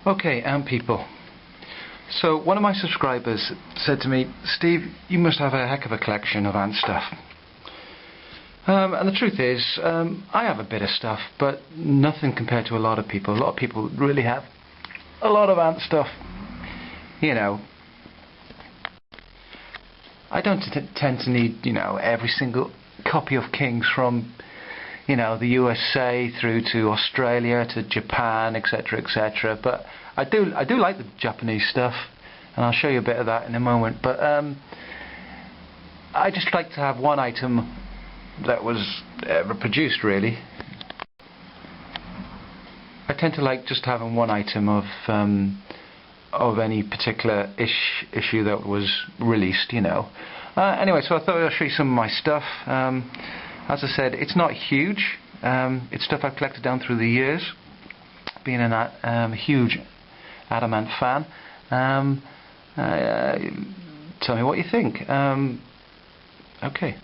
Okay, people. So one of my subscribers said to me, Steve, you must have a heck of a collection of ant stuff. And the truth is, I have a bit of stuff, but nothing compared to a lot of people. A lot of people really have a lot of ant stuff. You know, I don't tend to need, every single copy of Kings from, the USA through to Australia to Japan, etc., etc. But I do like the Japanese stuff, and I'll show you a bit of that in a moment. But I just like to have one item that was ever produced, really. I tend to like just having one item of any particular issue that was released, Anyway, so I thought I'd show you some of my stuff. As I said, it's not huge. It's stuff I've collected down through the years, being a huge Adamant fan. Tell me what you think. Okay.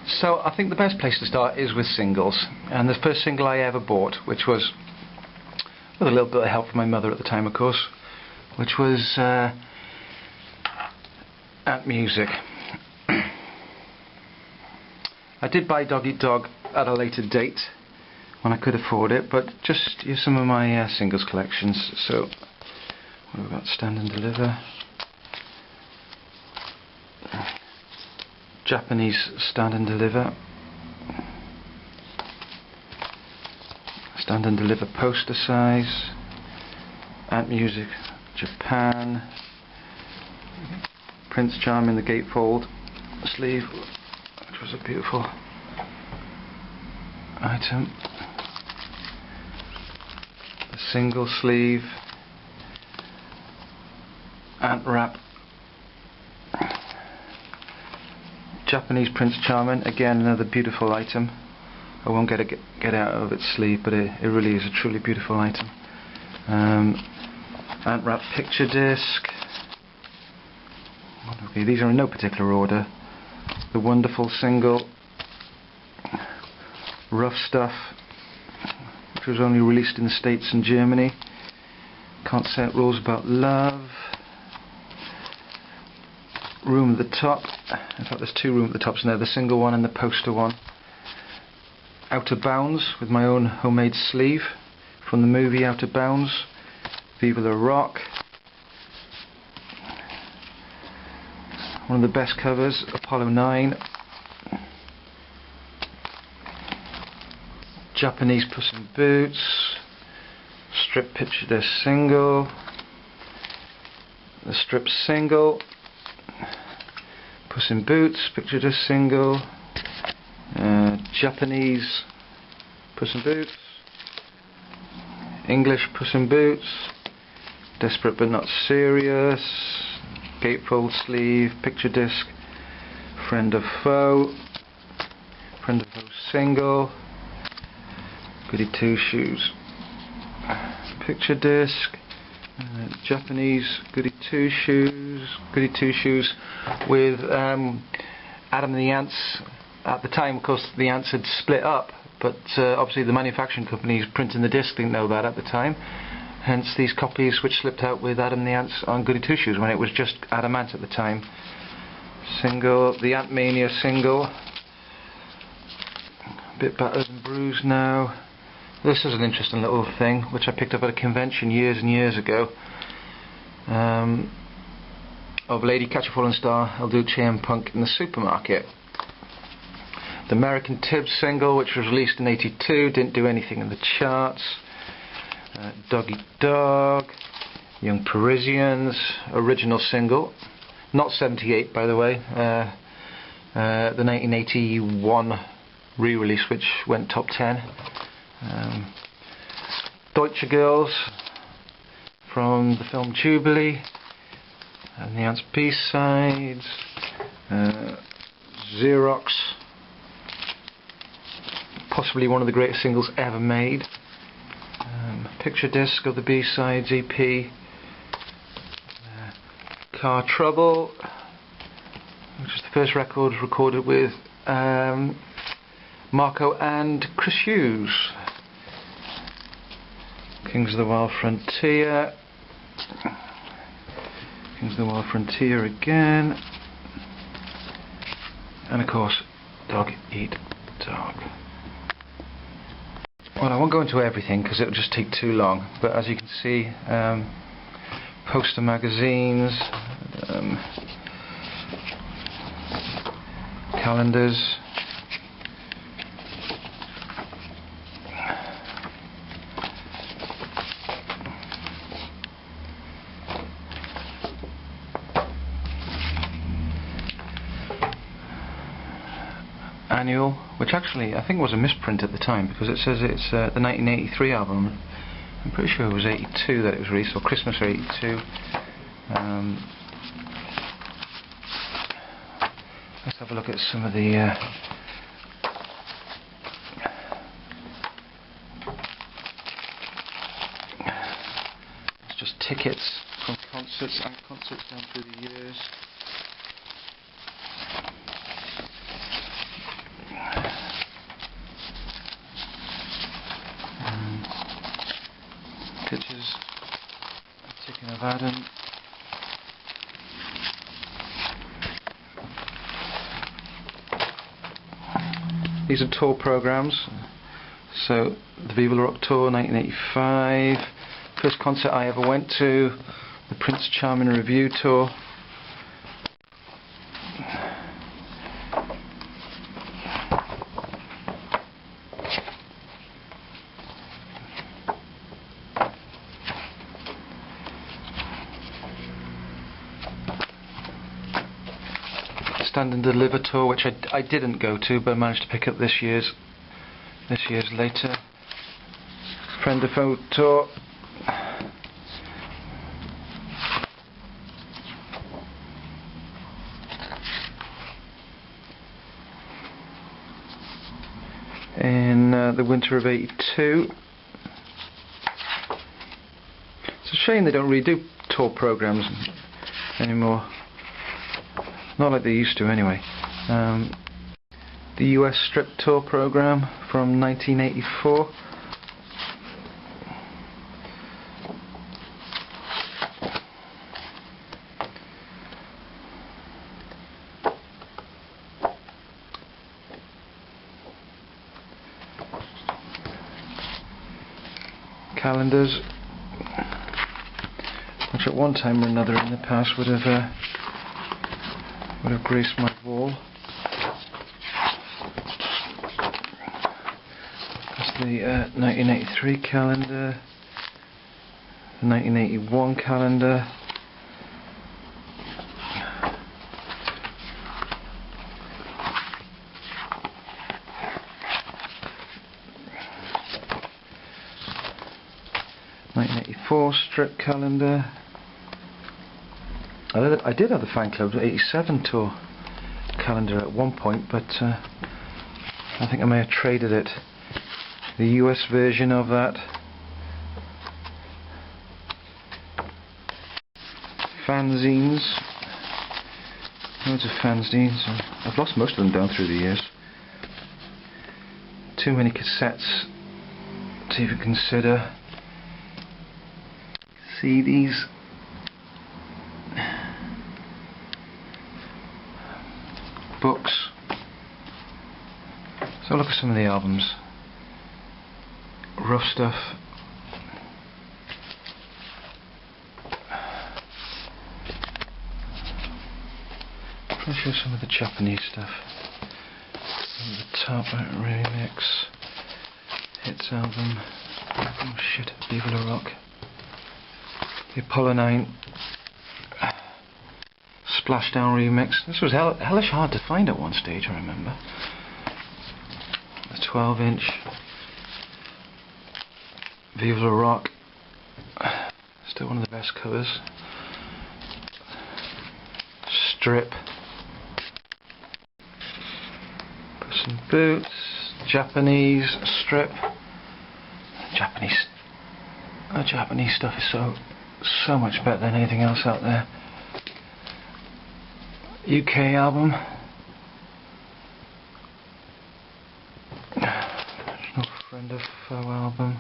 So I think the best place to start is with singles, and the first single I ever bought, which was with a little bit of help from my mother at the time, of course, which was ANTMUSIC. I did buy Dog Eat Dog at a later date when I could afford it, but just here's some of my singles collections. So what have we got? Stand and Deliver, Japanese Stand and Deliver, Stand and Deliver poster size, ANTMUSIC Japan, Prince Charming the gatefold sleeve, which was a beautiful item, the single sleeve, ant wrap, Japanese Prince Charming, again another beautiful item. I won't get out of its sleeve, but it really is a truly beautiful item. Ant wrap picture disc. Okay, these are in no particular order. The wonderful single, Rough Stuff, which was only released in the States and Germany. Can't Set Rules About Love. Room at the Top. In fact, there's two Room at the Tops in there, the single one and the poster one. Outer Bounds, with my own homemade sleeve from the movie Outer Bounds. Viva la Rock. One of the best covers, Apollo 9. Japanese Puss in Boots. Strip picture disc single. The strip single. Puss in Boots picture disc single. Japanese Puss in Boots. English Puss in Boots. Desperate but Not Serious. Gatefold sleeve, picture disc, Friend of Foe, Friend of Foe single, Goody Two Shoes, picture disc, Japanese Goody Two Shoes with Adam and the Ants. At the time, of course, the Ants had split up, but obviously the manufacturing companies printing the disc didn't know that at the time. Hence these copies which slipped out with Adam and the Ants on Goody Two Shoes when it was just Adam Ant at the time. Single, the Ant Mania single. A bit battered and bruised now. This is an interesting little thing which I picked up at a convention years and years ago. Of Lady Catch a Falling Star, El Duce and Punk in the Supermarket. The American Tibbs single, which was released in '82, didn't do anything in the charts. Dog Eat Dog, Young Parisians, original single, not '78 by the way, the 1981 re-release which went top 10. Deutsche Girls from the film Jubilee, and the Ants B-sides, Xerox, possibly one of the greatest singles ever made. Picture disc of the B-sides EP, Car Trouble, which is the first record recorded with Marco and Chris Hughes. Kings of the Wild Frontier. Kings of the Wild Frontier again. And of course, Dog Eat Dog. Well, I won't go into everything because it will just take too long, but as you can see, poster magazines, calendars, annual, which actually I think was a misprint at the time because it says it's the 1983 album. I'm pretty sure it was 82 that it was released, or Christmas 82. Let's have a look at some of the it's just tickets from concerts and concerts down through the years. Pictures of Chicken of Adam. These are tour programs. So the Viva La Rock tour 1985, first concert I ever went to, the Prince Charming Review tour. Stand and Deliver tour, which I didn't go to, but I managed to pick up this year's later. Friend of Foe tour. In the winter of '82. It's a shame they don't really do tour programs anymore. Not like they used to anyway. The US Strip Tour program from 1984. Calendars, which at one time or another in the past would have graced my wall. That's the 1983 calendar, the 1981 calendar, '84 strip calendar. I did have the Fan Club '87 tour calendar at one point, but I think I may have traded it. The US version of that. Fanzines. Loads of fanzines. I've lost most of them down through the years. Too many cassettes to even consider. CDs. Books. So look at some of the albums. Rough stuff. I'll show some of the Japanese stuff. Some of the Top Hat Remix. Hits album. Oh shit, Viva La Rock. The Apollo 9 Splashdown remix. This was hellish hard to find at one stage, I remember. The 12-inch Viva La Rock. Still one of the best covers. Strip. Puss in Boots. Japanese strip. Japanese stuff is so much better than anything else out there. UK album. No Friend of Foe album.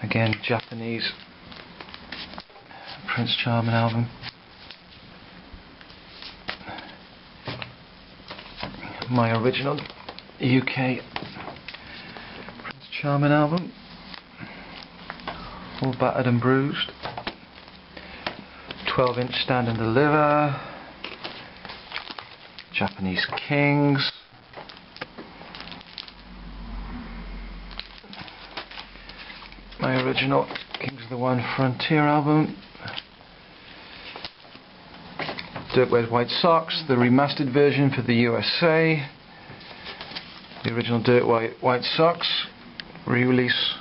Again, Japanese Prince Charming album. My original UK Prince Charming album. All battered and bruised. 12-inch Stand and Deliver. Japanese Kings. My original Kings of the One Frontier album. Dirk Wears White Socks, the remastered version for the USA. The original Dirk White Socks re-release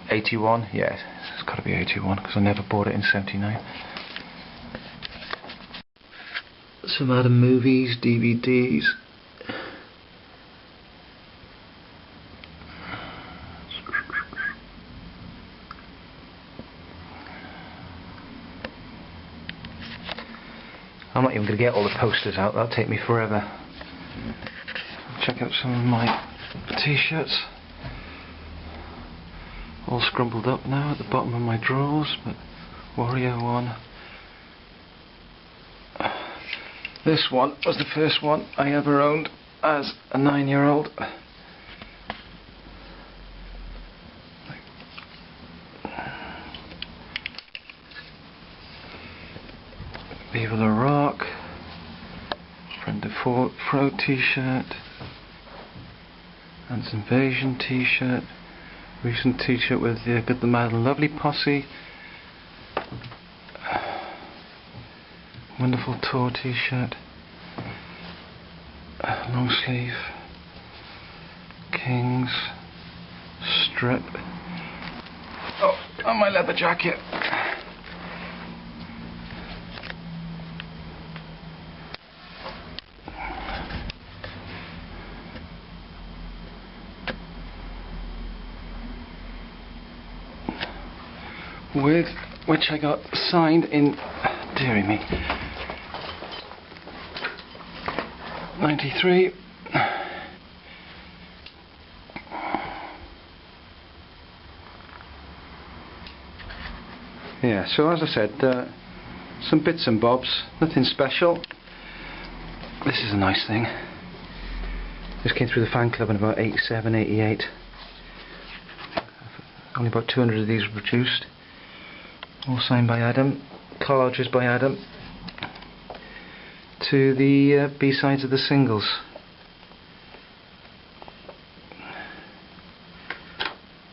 81. Yeah, it's got to be 81 because I never bought it in 79. Some Adam movies, DVDs. I'm not even going to get all the posters out, that'll take me forever. Check out some of my t-shirts. All scrumpled up now at the bottom of my drawers, but Warrior one. This one was the first one I ever owned as a 9-year-old. Viva La Rock, Friend of Fro t-shirt, Ants Invasion t-shirt, recent t-shirt with the Good, the Mad and Lovely posse, Wonderful Tour t-shirt, long sleeve, Kings, strip, oh, and my leather jacket. With which I got signed in, dearie me, 93. Yeah, so as I said, some bits and bobs, nothing special. This is a nice thing. This came through the fan club in about 87, 88. Only about 200 of these were produced. All signed by Adam, collages by Adam, to the B-sides of the singles.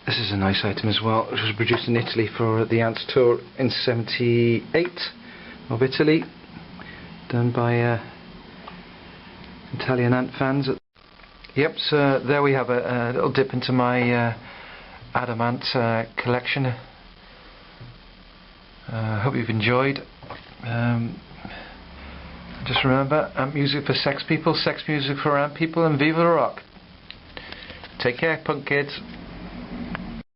This is a nice item as well, which was produced in Italy for the Ants tour in 78 of Italy, done by Italian Ant fans. Yep, so there we have a little dip into my Adam Ant collection. Hope you've enjoyed. Just remember, Ant music for sex people, sex music for ant people, and Viva the Rock. Take care, punk kids.